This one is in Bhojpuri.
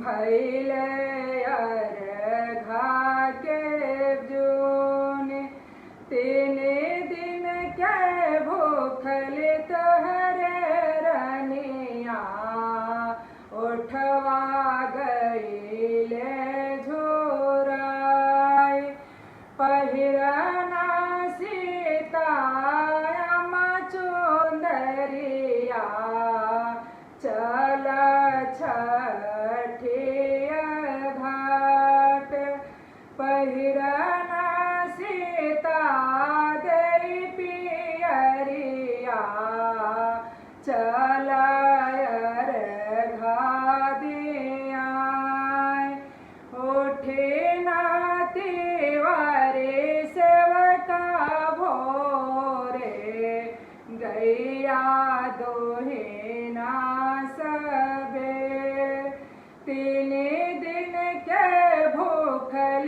भैले अर्घा के जून 3 दिन के भूखल तोहरे रनिया उठवा गईले झोराई पहिरना सीताया चुंदरिया चल छठिया घाट पहिरना सीता देई पियरिया चल अर्घा दियाय उठे ना तिवारी सेवका भोरे गैया दोहिना सबे 3 दिन के भूखल